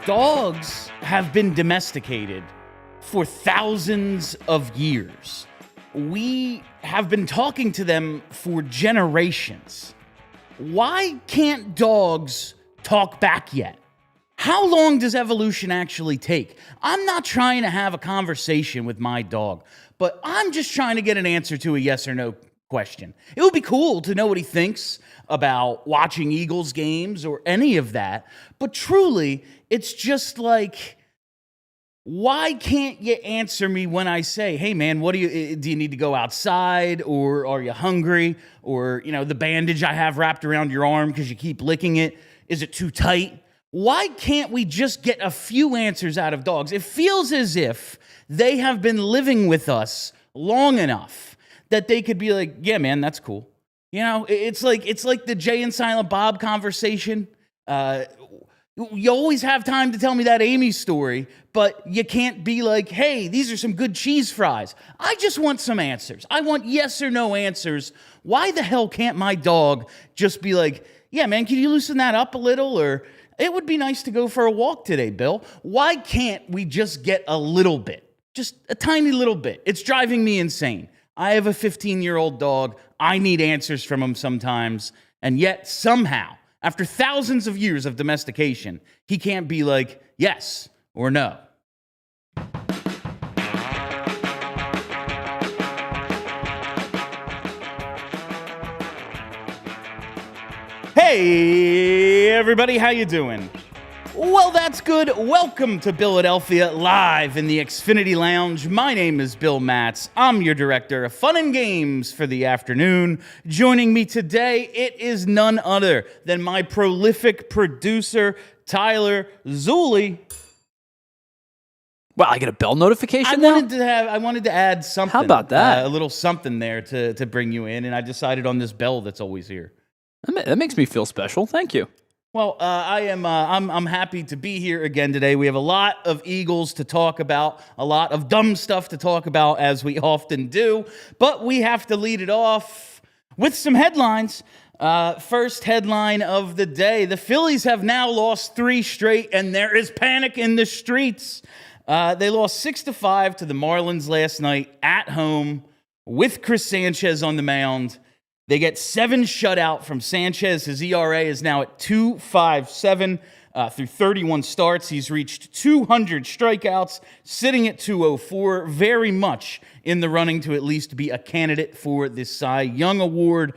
Dogs have been domesticated for thousands of years. We have been talking to them for generations. Why can't dogs talk back yet? How long does evolution actually take? I'm not trying to have a conversation with my dog, but I'm just trying to get an answer to a yes or no question. It would be cool to know what he thinks about watching Eagles games or any of that, but truly, it's just like, why can't you answer me when I say, hey man, do you need to go outside, or are you hungry, or the bandage I have wrapped around your arm because you keep licking it, is it too tight? Why can't we just get a few answers out of dogs? It feels as if they have been living with us long enough that they could be like, yeah man, that's cool. It's like the Jay and Silent Bob conversation. You always have time to tell me that Amy story, but you can't be like, hey, these are some good cheese fries. I just want some answers. I want yes or no answers. Why the hell can't my dog just be like, yeah, man, can you loosen that up a little? Or it would be nice to go for a walk today, Bill. Why can't we just get a little bit? Just a tiny little bit. It's driving me insane. I have a 15-year-old dog. I need answers from him sometimes. And yet, somehow, after thousands of years of domestication, he can't be like, yes or no. Hey, everybody, how you doing? Well, that's good. Welcome to Billadelphia, live in the Xfinity Lounge. My name is Bill Matz. I'm your director of fun and games for the afternoon. Joining me today, it is none other than my prolific producer, Tyler Zulli. Wow, I get a bell notification I wanted to add something. How about that? A little something there to bring you in, and I decided on this bell that's always here. That makes me feel special. Thank you. Well, I'm happy to be here again today. We have a lot of Eagles to talk about, a lot of dumb stuff to talk about, as we often do, but we have to lead it off with some headlines. First headline of the day: the Phillies have now lost 3 straight, and there is panic in the streets. They lost 6-5 to the Marlins last night at home with Chris Sanchez on the mound. They get 7 shutout from Sanchez. His ERA is now at 2.57 through 31 starts. He's reached 200 strikeouts, sitting at 204, very much in the running to at least be a candidate for this Cy Young Award.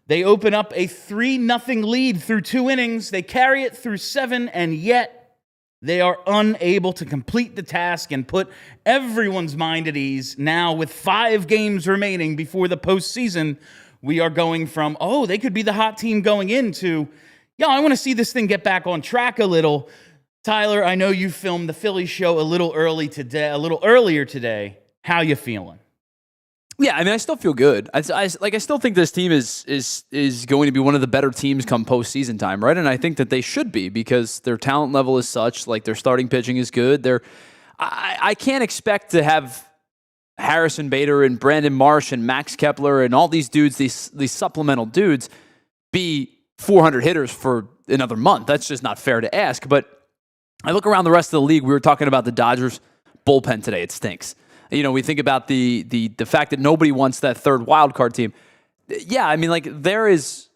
They open up a 3-0 lead through 2 innings. They carry it through 7, and yet they are unable to complete the task and put everyone's mind at ease. Now, with 5 games remaining before the postseason, we are going from, they could be the hot team going into, I want to see this thing get back on track a little. Tyler, I know you filmed the Phillies show a little earlier today. How you feeling? Yeah, I mean, I still feel good. I still think this team is going to be one of the better teams come postseason time, right? And I think that they should be, because their talent level is such. Like, their starting pitching is good. I can't expect to have Harrison Bader and Brandon Marsh and Max Kepler and all these dudes, these supplemental dudes, be 400 hitters for another month. That's just not fair to ask. But I look around the rest of the league. We were talking about the Dodgers bullpen today. It stinks. We think about the fact that nobody wants that third wild card team. Yeah, I mean, like, there's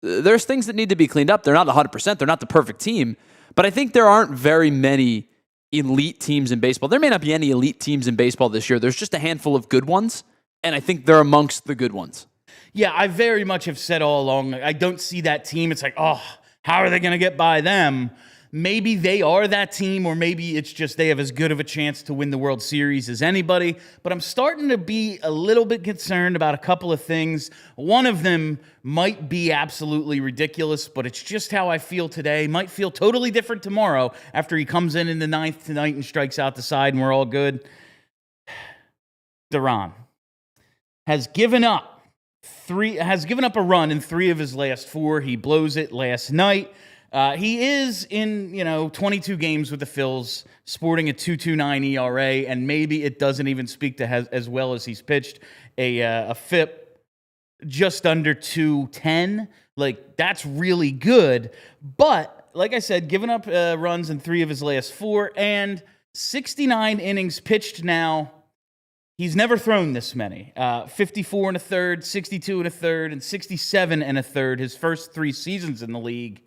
things that need to be cleaned up. They're not 100%. They're not the perfect team. But I think there aren't very many elite teams in baseball. There may not be any elite teams in baseball this year. There's just a handful of good ones, and I think they're amongst the good ones. Yeah, I very much have said all along, I don't see that team. It's like, how are they going to get by them? Maybe they are that team, or maybe it's just they have as good of a chance to win the World Series as anybody. But I'm starting to be a little bit concerned about a couple of things. One of them might be absolutely ridiculous, but it's just how I feel today. Might feel totally different tomorrow after he comes in the ninth tonight and strikes out the side and we're all good. Duran has given up a run in 3 of his last 4. He blows it last night. He is in, 22 games with the Phils, sporting a 2.29 ERA, and maybe it doesn't even speak to as well as he's pitched a FIP just under 210. Like, that's really good. But like I said, giving up runs in 3 of his last 4 and 69 innings pitched now. He's never thrown this many. 54 and a third, 62 and a third, and 67 and a third his first 3 seasons in the league.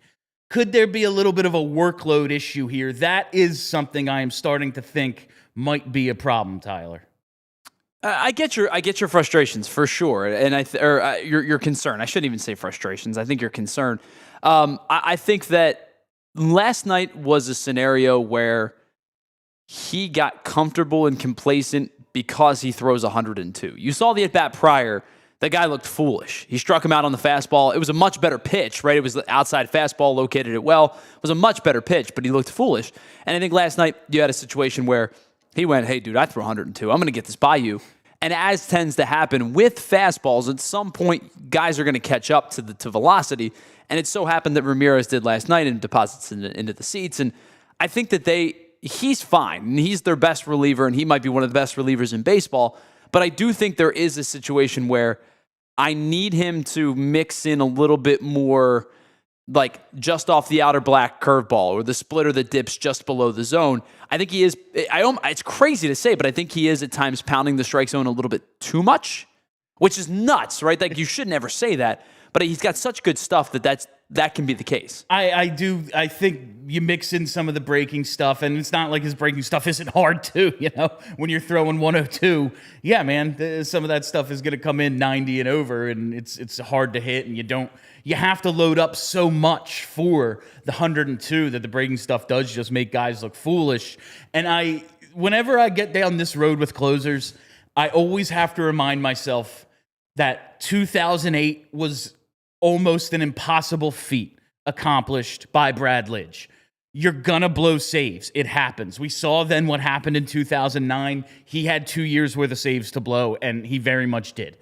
Could there be a little bit of a workload issue here? That is something I am starting to think might be a problem, Tyler. I get your frustrations for sure, and your concern. I shouldn't even say frustrations. I think your concern. I think that last night was a scenario where he got comfortable and complacent because he throws 102. You saw the at-bat prior. The guy looked foolish. He struck him out on the fastball. It was a much better pitch, right? It was the outside fastball, located it well. It was a much better pitch, but he looked foolish. And I think last night you had a situation where he went, hey, dude, I throw 102. I'm going to get this by you. And as tends to happen with fastballs, at some point, guys are going to catch up to velocity. And it so happened that Ramirez did last night and deposits into the seats. And I think that he's fine. And he's their best reliever, and he might be one of the best relievers in baseball. But I do think there is a situation where I need him to mix in a little bit more, like just off the outer black curveball or the splitter that dips just below the zone. I think he is. It's crazy to say, but I think he is at times pounding the strike zone a little bit too much, which is nuts, right? Like, you should never say that, but he's got such good stuff that can be the case. I do. I think you mix in some of the breaking stuff, and it's not like his breaking stuff isn't hard too. When you're throwing 102, yeah, man, some of that stuff is going to come in 90 and over, and it's hard to hit, and you have to load up so much for the 102 that the breaking stuff does just make guys look foolish. And whenever I get down this road with closers, I always have to remind myself that 2008 was almost an impossible feat accomplished by Brad Lidge. You're gonna blow saves. It happens. We saw then what happened in 2009. He had 2 years worth of saves to blow, and he very much did.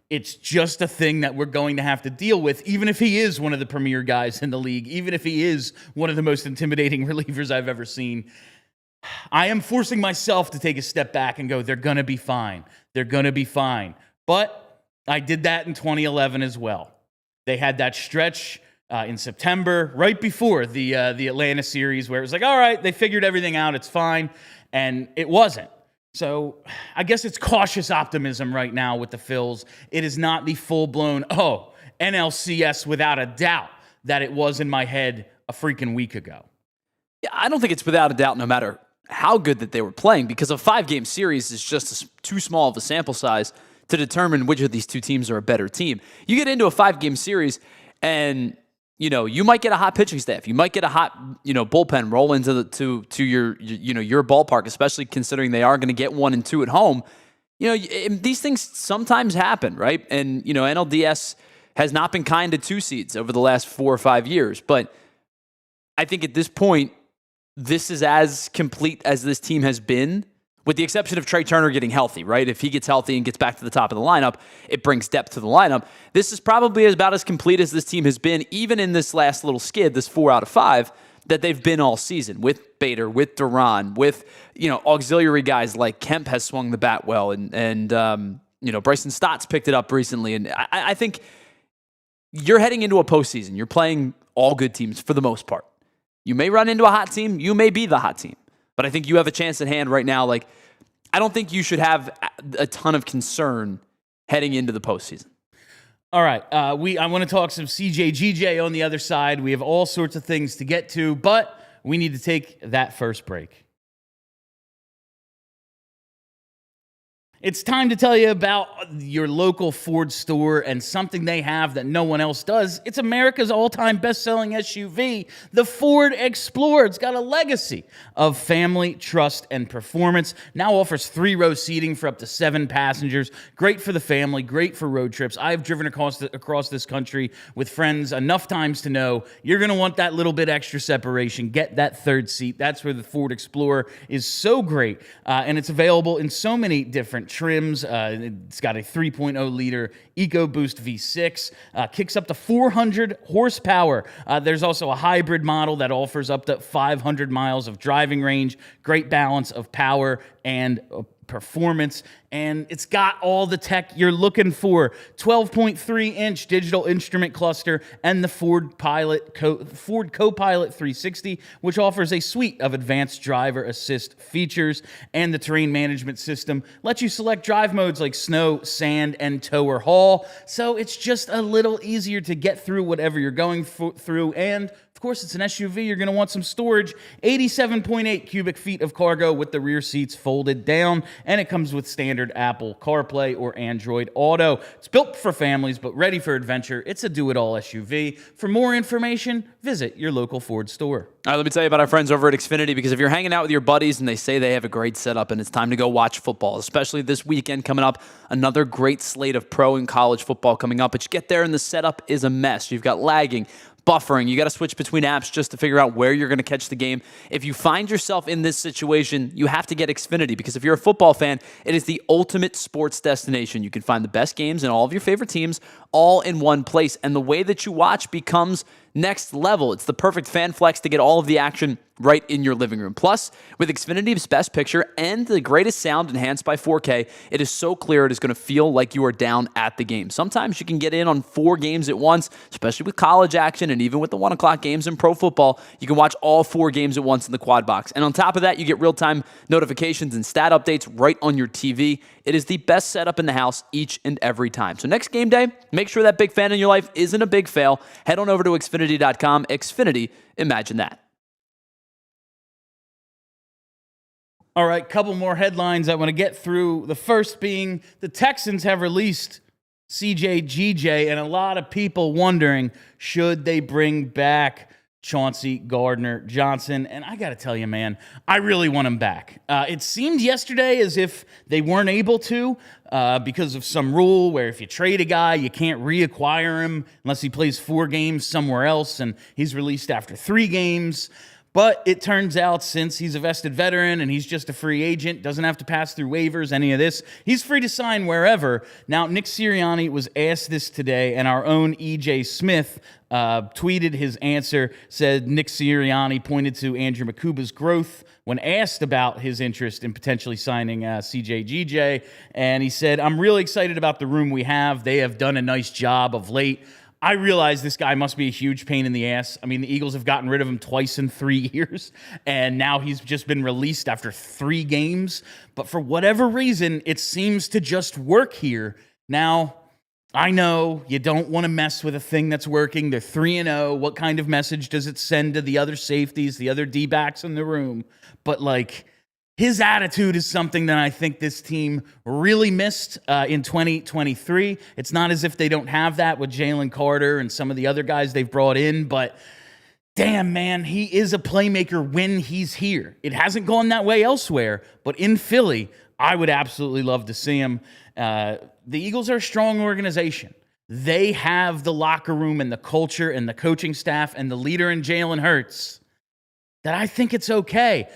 It's just a thing that we're going to have to deal with, even if he is one of the premier guys in the league, even if he is one of the most intimidating relievers I've ever seen. I am forcing myself to take a step back and go, they're gonna be fine. They're gonna be fine. But I did that in 2011 as well. They had that stretch in September, right before the Atlanta series, where it was like, all right, they figured everything out, it's fine, and it wasn't. So I guess it's cautious optimism right now with the Phils. It is not the full-blown, NLCS without a doubt that it was in my head a freaking week ago. Yeah, I don't think it's without a doubt, no matter how good that they were playing, because a 5-game series is just too small of a sample size to determine which of these two teams are a better team. You get into a 5-game series and, you might get a hot pitching staff. You might get a hot, bullpen roll into to your ballpark, especially considering they are going to get 1 and 2 at home. These things sometimes happen, right? And, NLDS has not been kind to 2 seeds over the last 4 or 5 years. But I think at this point, this is as complete as this team has been, with the exception of Trey Turner getting healthy, right? If he gets healthy and gets back to the top of the lineup, it brings depth to the lineup. This is probably about as complete as this team has been, even in this last little skid, this 4 out of 5, that they've been all season, with Bader, with Duran, with, auxiliary guys like Kemp has swung the bat well, and Bryson Stott's picked it up recently. And I think you're heading into a postseason. You're playing all good teams for the most part. You may run into a hot team. You may be the hot team. But I think you have a chance at hand right now. Like, I don't think you should have a ton of concern heading into the postseason. All right. I want to talk some CJGJ on the other side. We have all sorts of things to get to, but we need to take that first break. It's time to tell you about your local Ford store and something they have that no one else does. It's America's all-time best-selling SUV, the Ford Explorer. It's got a legacy of family, trust, and performance. Now offers 3-row seating for up to 7 passengers. Great for the family, great for road trips. I've driven across this country with friends enough times to know you're going to want that little bit extra separation. Get that third seat. That's where the Ford Explorer is so great, and it's available in so many different trims. It's got a 3.0-liter EcoBoost V6, kicks up to 400 horsepower. There's also a hybrid model that offers up to 500 miles of driving range, great balance of power and performance, and it's got all the tech you're looking for. 12.3-inch digital instrument cluster and the Ford Co-Pilot 360, which offers a suite of advanced driver assist features, and the terrain management system lets you select drive modes like snow, sand, and tow or haul, so it's just a little easier to get through whatever you're going through. And of course, it's an SUV. You're going to want some storage. 87.8 cubic feet of cargo with the rear seats folded down, and it comes with standard Apple CarPlay or Android Auto. It's built for families, but ready for adventure. It's a do-it-all SUV. For more information, visit your local Ford store. All right, let me tell you about our friends over at Xfinity, because if you're hanging out with your buddies and they say they have a great setup and it's time to go watch football, especially this weekend coming up, another great slate of pro and college football coming up, but you get there and the setup is a mess. You've got lagging, buffering. You got to switch between apps just to figure out where you're going to catch the game. If you find yourself in this situation, you have to get Xfinity, because if you're a football fan, it is the ultimate sports destination. You can find the best games and all of your favorite teams all in one place, and the way that you watch becomes next level. It's the perfect fan flex to get all of the action right in your living room. Plus, with Xfinity's best picture and the greatest sound enhanced by 4K, it is so clear it is going to feel like you are down at the game. Sometimes you can get in on 4 games at once, especially with college action, and even with the 1 o'clock games in pro football, you can watch all 4 games at once in the quad box. And on top of that, you get real-time notifications and stat updates right on your TV. It is the best setup in the house each and every time. So next game day, make sure that big fan in your life isn't a big fail. Head on over to Xfinity.com. Xfinity, imagine that. All right, couple more headlines I want to get through. The first being the Texans have released CJGJ, and a lot of people wondering, should they bring back Chauncey Gardner-Johnson? And I got to tell you, man, I really want him back. It seemed yesterday as if they weren't able to because of some rule where if you trade a guy, you can't reacquire him unless he plays 4 games somewhere else, and he's released after 3 games. But it turns out, since he's a vested veteran and he's just a free agent, doesn't have to pass through waivers, any of this, he's free to sign wherever. Now, Nick Sirianni was asked this today, and our own E.J. Smith tweeted his answer, said Nick Sirianni pointed to Andrew Makuba's growth when asked about his interest in potentially signing CJGJ, and he said, "I'm really excited about the room we have. They have done a nice job of late. I realize this guy must be a huge pain in the ass. I mean, the Eagles have gotten rid of him twice in 3 years, and now he's just been released after 3 games. But for whatever reason, it seems to just work here. Now, I know you don't want to mess with a thing that's working. They're 3-0. What kind of message does it send to the other safeties, the other D-backs in the room? But, like, his attitude is something that I think this team really missed in 2023. It's not as if they don't have that with Jalen Carter and some of the other guys they've brought in, but damn, man, he is a playmaker when he's here. It hasn't gone that way elsewhere, but in Philly, I would absolutely love to see him. The Eagles are a strong organization. They have the locker room and the culture and the coaching staff and the leader in Jalen Hurts that I think it's okay.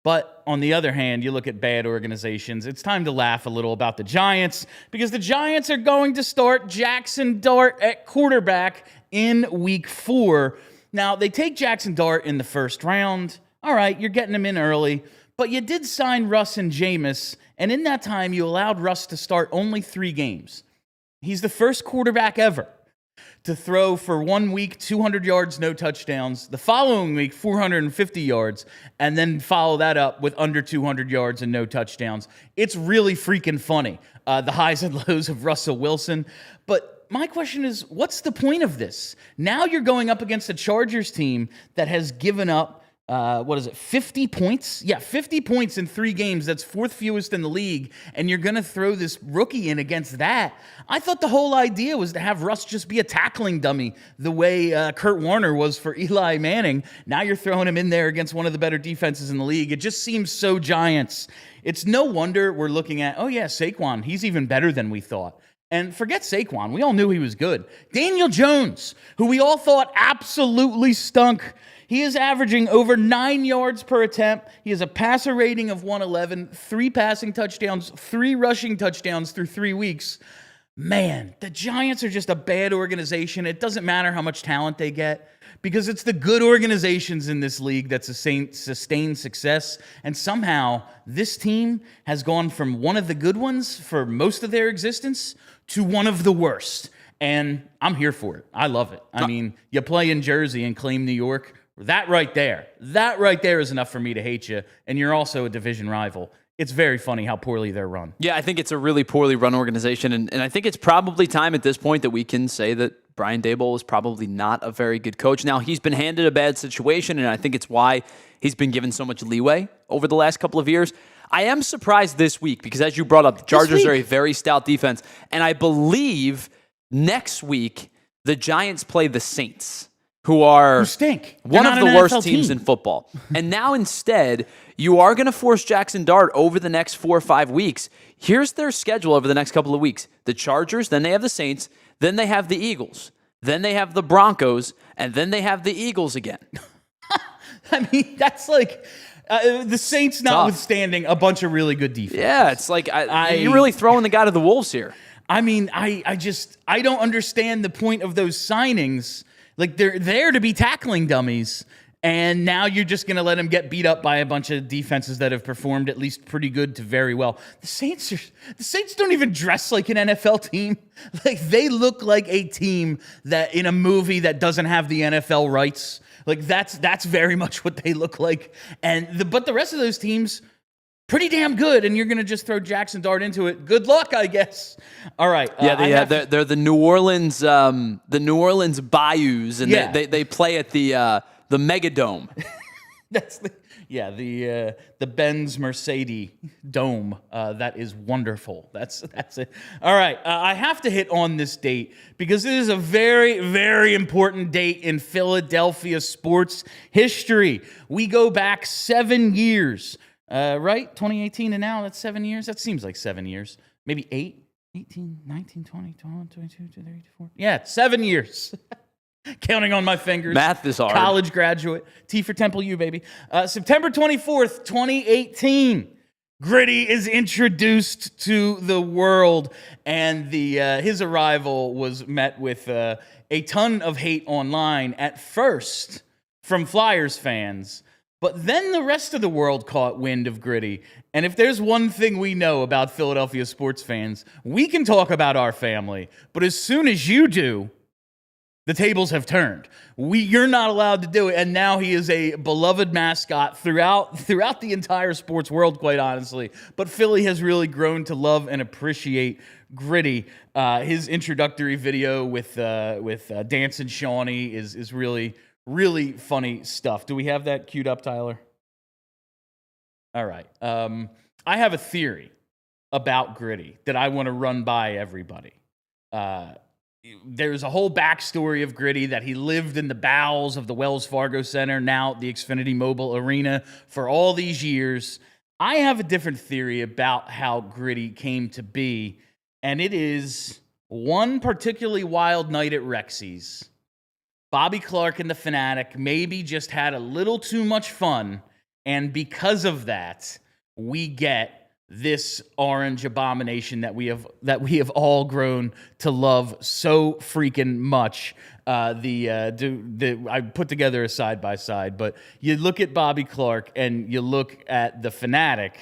But on the other hand, you look at bad organizations, it's time to laugh a little about the Giants, because the Giants are going to start Jackson Dart at quarterback in week 4. Now, they take Jackson Dart in the first round. All right, you're getting him in early, but you did sign Russ and Jameis, and in that time, you allowed Russ to start only 3 games. He's the first quarterback ever to throw for 1 week, 200 yards, no touchdowns. The following week, 450 yards, and then follow that up with under 200 yards and no touchdowns. It's really freaking funny, the highs and lows of Russell Wilson. But my question is, what's the point of this? Now you're going up against a Chargers team that has given up what is it, 50 points? Yeah, 50 points in 3 games. That's 4th fewest in the league, and you're going to throw this rookie in against that. I thought the whole idea was to have Russ just be a tackling dummy the way Kurt Warner was for Eli Manning. Now you're throwing him in there against one of the better defenses in the league. It just seems so Giants. It's no wonder we're looking at, oh yeah, Saquon, he's even better than we thought. And forget Saquon. We all knew he was good. Daniel Jones, who we all thought absolutely stunk. He is averaging over 9 yards per attempt. He has a passer rating of 111, 3 passing touchdowns, 3 rushing touchdowns through 3 weeks. Man, the Giants are just a bad organization. It doesn't matter how much talent they get because it's the good organizations in this league that sustain success. And somehow this team has gone from one of the good ones for most of their existence to one of the worst. And I'm here for it. I love it. I mean, you play in Jersey and claim New York. That right there is enough for me to hate you. And you're also a division rival. It's very funny how poorly they're run. Yeah, I think it's a really poorly run organization. And I think it's probably time at this point that we can say that Brian Daboll is probably not a very good coach. Now, he's been handed a bad situation, and I think it's why he's been given so much leeway over the last couple of years. I am surprised this week because, as you brought up, the Chargers are a very stout defense. And I believe next week the Giants play the Saints, who stink. One of the worst teams in football. And now instead, you are going to force Jackson Dart over the next 4 or 5 weeks. Here's their schedule over the next couple of weeks. The Chargers, then they have the Saints, then they have the Eagles, then they have the Broncos, and then they have the Eagles again. I mean, that's like the Saints notwithstanding a bunch of really good defense. Yeah, it's like you're really throwing the guy to the wolves here. I mean, I don't understand the point of those signings. Like, they're there to be tackling dummies, and now you're just going to let them get beat up by a bunch of defenses that have performed at least pretty good to very well. The Saints don't even dress like an NFL team. Like, they look like a team that in a movie that doesn't have the NFL rights. Like, that's very much what they look like. But the rest of those teams, pretty damn good, and you're going to just throw Jackson Dart into it. Good luck, I guess. All right. Yeah, they're the New Orleans Bayous, and they play at the Megadome. That's the Benz Mercedes Dome. That is wonderful. That's it. All right. I have to hit on this date because it is a very, very important date in Philadelphia sports history. We go back 7 years. Right? 2018 to now, that's 7 years. That seems like 7 years. Maybe 8, 18, 19, 20, 21, 22, 23, 24. Yeah, 7 years. Counting on my fingers. Math is hard. College graduate. T for Temple U, baby. September 24th, 2018. Gritty is introduced to the world, and his arrival was met with a ton of hate online at first from Flyers fans. But then the rest of the world caught wind of Gritty. And if there's one thing we know about Philadelphia sports fans, we can talk about our family. But as soon as you do, the tables have turned. You're not allowed to do it. And now he is a beloved mascot throughout the entire sports world, quite honestly. But Philly has really grown to love and appreciate Gritty. His introductory video with Dancing Shawnee is really, really funny stuff. Do we have that queued up, Tyler? All right. I have a theory about Gritty that I want to run by everybody. There's a whole backstory of Gritty that he lived in the bowels of the Wells Fargo Center, now the Xfinity Mobile Arena, for all these years. I have a different theory about how Gritty came to be, and it is one particularly wild night at Rexy's. Bobby Clark and the Fanatic maybe just had a little too much fun, and because of that, we get this orange abomination that we have all grown to love so freaking much. I put together a side by side, but you look at Bobby Clark and you look at the Fanatic,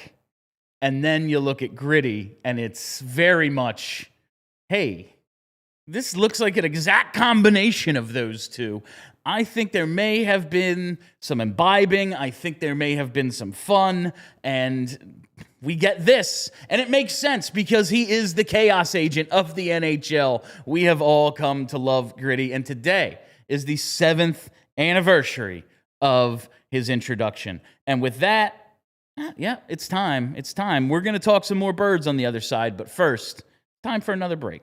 and then you look at Gritty, and it's very much, hey, this looks like an exact combination of those two. I think there may have been some imbibing. I think there may have been some fun, and we get this. And it makes sense because he is the chaos agent of the NHL. We have all come to love Gritty, and today is the 7th anniversary of his introduction. And with that, yeah, it's time. It's time. We're going to talk some more birds on the other side, but first, time for another break.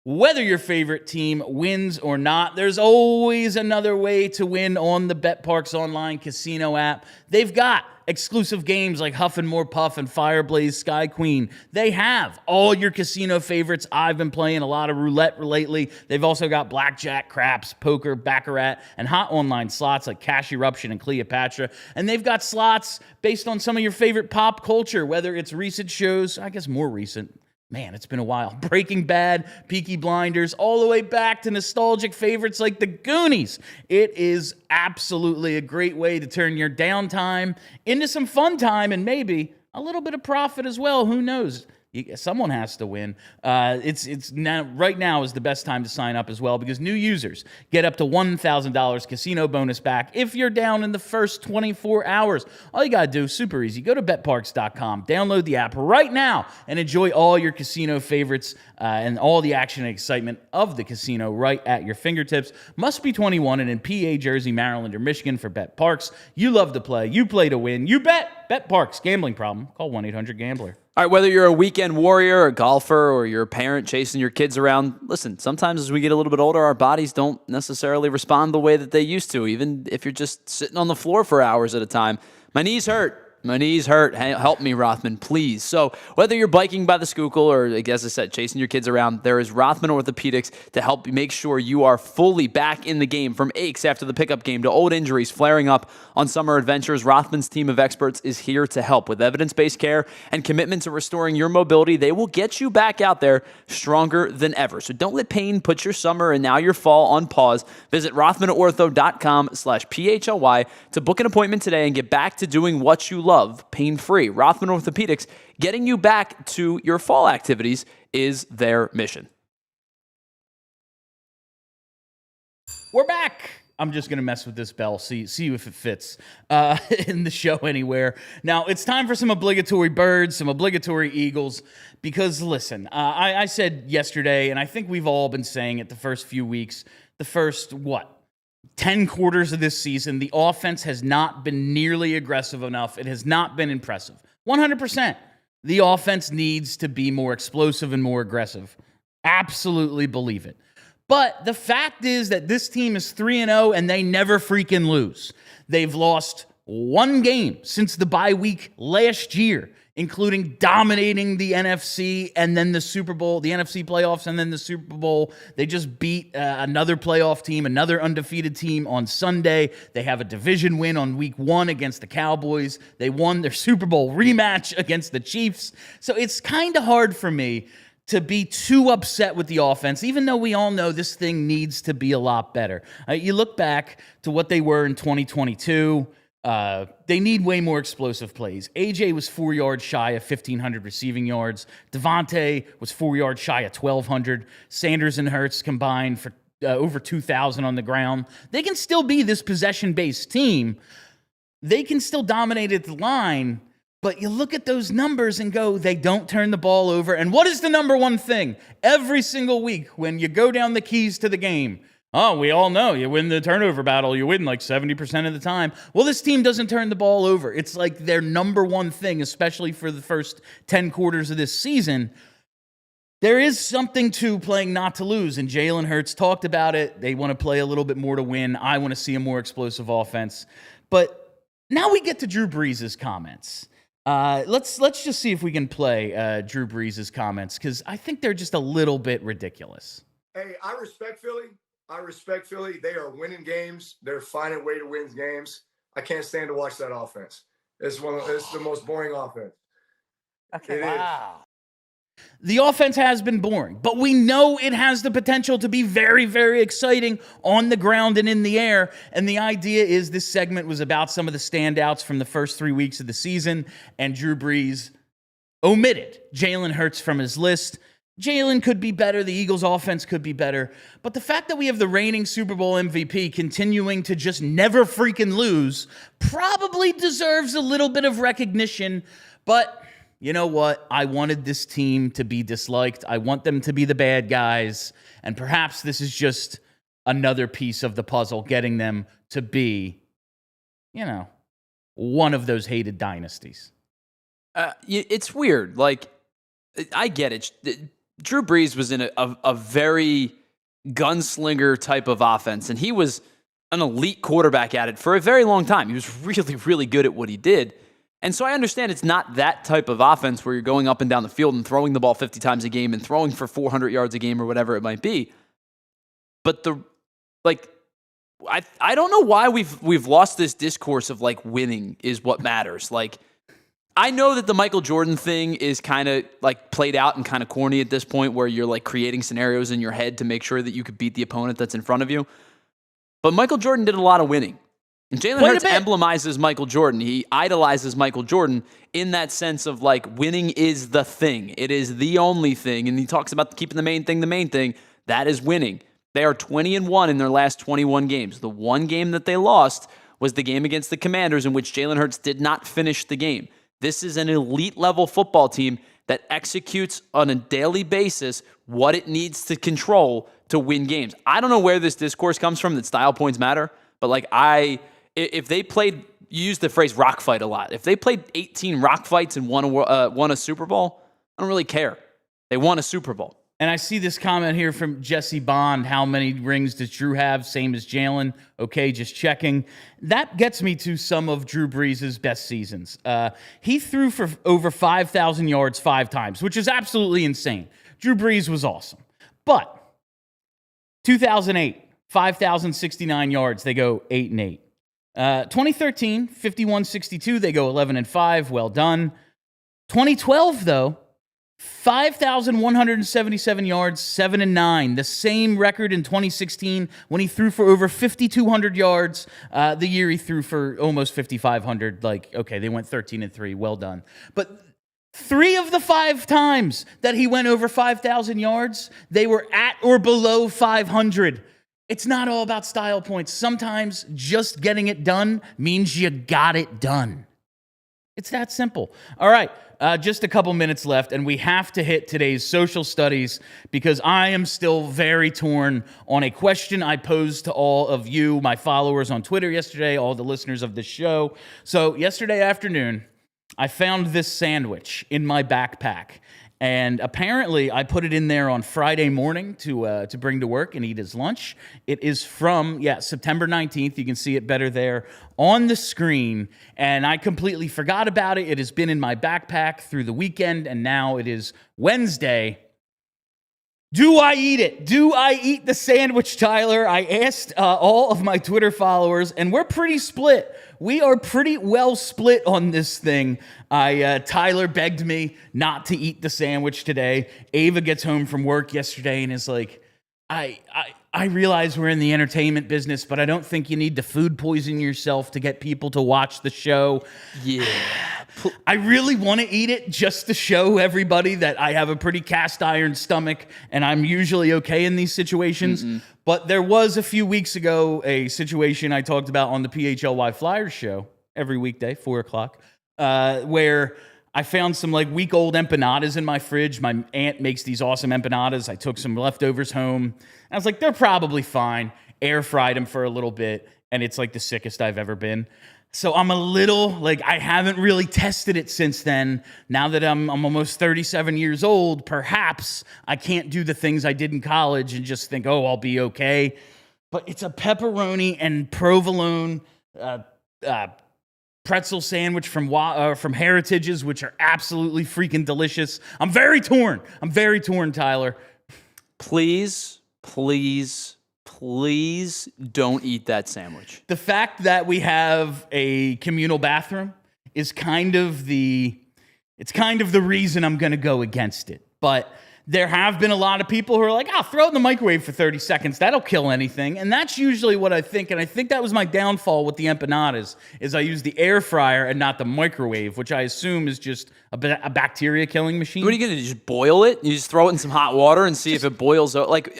Whether your favorite team wins or not, there's always another way to win on the BetParx online casino app. They've got exclusive games like Huff and More Puff and Fireblaze Sky Queen. They have all your casino favorites. I've been playing a lot of roulette lately. They've also got blackjack, craps, poker, baccarat, and hot online slots like Cash Eruption and Cleopatra. And they've got slots based on some of your favorite pop culture, whether it's recent shows, I guess more recent. Man, it's been a while. Breaking Bad, Peaky Blinders, all the way back to nostalgic favorites like The Goonies. It is absolutely a great way to turn your downtime into some fun time and maybe a little bit of profit as well. Who knows? Someone has to win. It's now, right now is the best time to sign up as well because new users get up to $1,000 casino bonus back if you're down in the first 24 hours. All you got to do is super easy. Go to betparx.com, download the app right now, and enjoy all your casino favorites and all the action and excitement of the casino right at your fingertips. Must be 21 and in PA, Jersey, Maryland, or Michigan for BetParx. You love to play. You play to win. You bet. BetParx. Gambling problem? Call 1-800-GAMBLER. All right, whether you're a weekend warrior, a golfer, or you're a parent chasing your kids around, listen, sometimes as we get a little bit older, our bodies don't necessarily respond the way that they used to, even if you're just sitting on the floor for hours at a time. My knees hurt. My knees hurt. Help me, Rothman, please. So whether you're biking by the Schuylkill or, as I said, chasing your kids around, there is Rothman Orthopedics to help make sure you are fully back in the game. From aches after the pickup game to old injuries flaring up on summer adventures, Rothman's team of experts is here to help. With evidence-based care and commitment to restoring your mobility, they will get you back out there stronger than ever. So don't let pain put your summer and now your fall on pause. Visit rothmanortho.com/PHLY to book an appointment today and get back to doing what you love, pain-free. Rothman Orthopedics, getting you back to your fall activities is their mission. We're back. I'm just going to mess with this bell, see if it fits in the show anywhere. Now, it's time for some obligatory birds, some obligatory eagles, because, listen, I said yesterday, and I think we've all been saying it the first few weeks, the first, 10 quarters of this season, the offense has not been nearly aggressive enough. It has not been impressive. 100%. The offense needs to be more explosive and more aggressive. Absolutely believe it. But the fact is that this team is 3-0 and they never freaking lose. They've lost one game since the bye week last year, including dominating the NFC and then the Super Bowl, the NFC playoffs and then the Super Bowl. They just beat another playoff team, another undefeated team on Sunday. They have a division win on week 1 against the Cowboys. They won their Super Bowl rematch against the Chiefs. So it's kind of hard for me to be too upset with the offense, even though we all know this thing needs to be a lot better. You look back to what they were in 2022, they need way more explosive plays. AJ was 4 yards shy of 1,500 receiving yards. Devontae was 4 yards shy of 1,200. Sanders and Hurts combined for over 2,000 on the ground. They can still be this possession-based team. They can still dominate at the line, but you look at those numbers and go, they don't turn the ball over. And what is the number one thing? Every single week when you go down the keys to the game, we all know you win the turnover battle. You win like 70% of the time. Well, this team doesn't turn the ball over. It's like their number one thing, especially for the first 10 quarters of this season. There is something to playing not to lose, and Jalen Hurts talked about it. They want to play a little bit more to win. I want to see a more explosive offense. But now we get to Drew Brees' comments. Let's just see if we can play Drew Brees' comments, because I think they're just a little bit ridiculous. Hey, I respect Philly. They are winning games. They're finding a way to win games. I can't stand to watch that offense. It's the most boring offense. Okay, wow. The offense has been boring, but we know it has the potential to be very, very exciting on the ground and in the air. And the idea is this segment was about some of the standouts from the first 3 weeks of the season, and Drew Brees omitted Jalen Hurts from his list. Jalen could be better. The Eagles' offense could be better. But the fact that we have the reigning Super Bowl MVP continuing to just never freaking lose probably deserves a little bit of recognition. But you know what? I wanted this team to be disliked. I want them to be the bad guys. And perhaps this is just another piece of the puzzle, getting them to be, one of those hated dynasties. It's weird. Like, I get it. Drew Brees was in a very gunslinger type of offense, and he was an elite quarterback at it for a very long time. He was really, really good at what he did. And so I understand it's not that type of offense where you're going up and down the field and throwing the ball 50 times a game and throwing for 400 yards a game or whatever it might be. But I don't know why we've lost this discourse of like winning is what matters. Like, I know that the Michael Jordan thing is kind of like played out and kind of corny at this point where you're like creating scenarios in your head to make sure that you could beat the opponent that's in front of you. But Michael Jordan did a lot of winning. And Jalen Hurts emblemizes Michael Jordan. He idolizes Michael Jordan in that sense of like winning is the thing. It is the only thing. And he talks about keeping the main thing the main thing. That is winning. They are 20-1 in their last 21 games. The one game that they lost was the game against the Commanders in which Jalen Hurts did not finish the game. This is an elite level football team that executes on a daily basis what it needs to control to win games. I don't know where this discourse comes from that style points matter, but like if they played, you use the phrase rock fight a lot. If they played 18 rock fights and won a Super Bowl, I don't really care. They won a Super Bowl. And I see this comment here from Jesse Bond. How many rings does Drew have? Same as Jalen. Okay, just checking. That gets me to some of Drew Brees' best seasons. He threw for over 5,000 yards 5 times, which is absolutely insane. Drew Brees was awesome. But 2008, 5,069 yards. They go 8-8. 2013, 51-62. They go 11-5. Well done. 2012, though, 5,177 yards, 7-9. The same record in 2016 when he threw for over 5,200 yards. The year he threw for almost 5,500. Like, okay, they went 13-3. Well done. But 3 of the 5 times that he went over 5,000 yards, they were at or below 500. It's not all about style points. Sometimes just getting it done means you got it done. It's that simple. All right, just a couple minutes left, and we have to hit today's social studies because I am still very torn on a question I posed to all of you, my followers on Twitter yesterday, all the listeners of this show. So yesterday afternoon, I found this sandwich in my backpack. And apparently, I put it in there on Friday morning to bring to work and eat as lunch. It is from, September 19th. You can see it better there on the screen. And I completely forgot about it. It has been in my backpack through the weekend, and now it is Wednesday. Do I eat it? Do I eat the sandwich, Tyler? I asked all of my Twitter followers, and we're pretty split. We are pretty well split on this thing. Tyler begged me not to eat the sandwich today. Ava gets home from work yesterday and is like, I realize we're in the entertainment business, but I don't think you need to food poison yourself to get people to watch the show. Yeah. I really want to eat it just to show everybody that I have a pretty cast iron stomach and I'm usually okay in these situations. But there was a few weeks ago a situation I talked about on the PHLY Flyers show every weekday, 4 o'clock, where I found some like week-old empanadas in my fridge. My aunt makes these awesome empanadas. I took some leftovers home. I was like, they're probably fine. Air fried them for a little bit, and it's like the sickest I've ever been. So I'm a little, like, I haven't really tested it since then. Now that I'm almost 37 years old, perhaps I can't do the things I did in college and just think, oh, I'll be okay. But it's a pepperoni and provolone pretzel sandwich from Heritage's, which are absolutely freaking delicious. I'm very torn, Tyler. Please don't eat that sandwich. The fact that we have a communal bathroom is kind of the reason I'm going to go against it. But there have been a lot of people who are like, throw it in the microwave for 30 seconds. That'll kill anything. And that's usually what I think. And I think that was my downfall with the empanadas, is I use the air fryer and not the microwave, which I assume is just a bacteria-killing machine. What are you going to do, just boil it? You just throw it in some hot water and see if it boils? Like,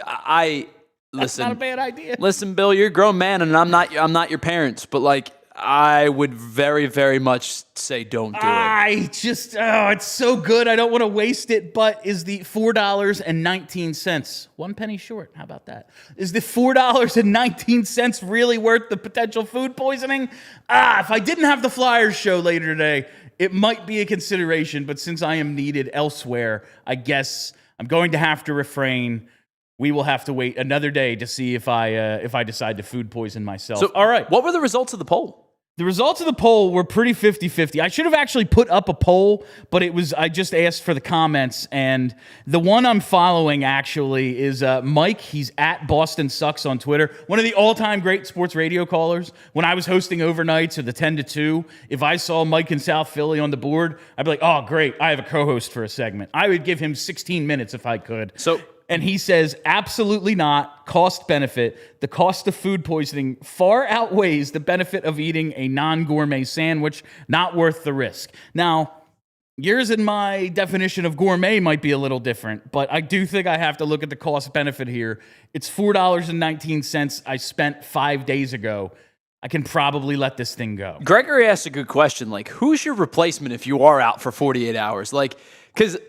That's not a bad idea. Listen, Bill, you're a grown man, and I'm not your parents. But, like, I would very, very much say don't do it. It's so good. I don't want to waste it, but is the $4.19, 1 penny short? How about that? Is the $4.19 really worth the potential food poisoning? If I didn't have the Flyers show later today, it might be a consideration, but since I am needed elsewhere, I guess I'm going to have to refrain. We will have to wait another day to see if I decide to food poison myself. So, all right. What were the results of the poll? The results of the poll were pretty 50-50. I should have actually put up a poll, but I just asked for the comments, and the one I'm following actually is Mike. He's at Boston Sucks on Twitter. One of the all-time great sports radio callers. When I was hosting overnights or the 10 to 2, if I saw Mike in South Philly on the board, I'd be like, oh, great, I have a co-host for a segment. I would give him 16 minutes if I could. And he says, absolutely not. Cost benefit. The cost of food poisoning far outweighs the benefit of eating a non-gourmet sandwich. Not worth the risk. Now, yours and my definition of gourmet might be a little different, but I do think I have to look at the cost benefit here. It's $4.19 I spent 5 days ago. I can probably let this thing go. Gregory asked a good question. Like, who's your replacement if you are out for 48 hours? Because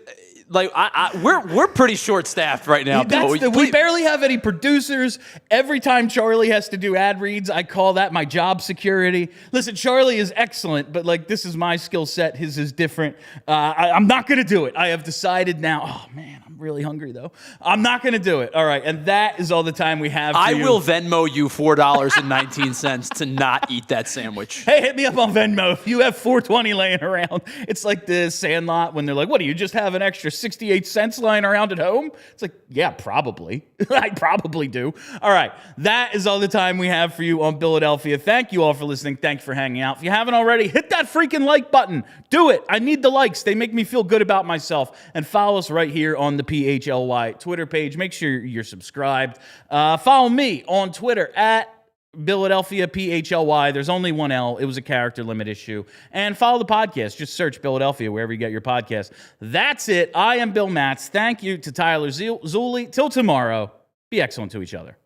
we're pretty short-staffed right now. We barely have any producers. Every time Charlie has to do ad reads, I call that my job security. Listen, Charlie is excellent, but this is my skill set. His is different. I'm not going to do it. I have decided now. Oh, man, I'm really hungry, though. I'm not going to do it. All right, and that is all the time we have. I will Venmo you $4.19 to not eat that sandwich. Hey, hit me up on Venmo if you have $4.20 laying around. It's like the Sandlot when they're like, what, do you just have an extra 68 cents lying around at home? It's like, yeah, probably. I probably do. All right. That is all the time we have for you on Billadelphia. Thank you all for listening. Thank you for hanging out. If you haven't already, hit that freaking like button. Do it. I need the likes. They make me feel good about myself. And follow us right here on the PHLY Twitter page. Make sure you're subscribed. Follow me on Twitter at Billadelphia PHLY. There's only one L. It was a character limit issue. And follow the podcast. Just search Billadelphia wherever you get your podcast. That's it. I am Bill Matz. Thank you to Tyler Zulli. Till tomorrow, be excellent to each other.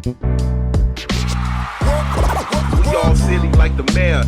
We all silly like the mayor.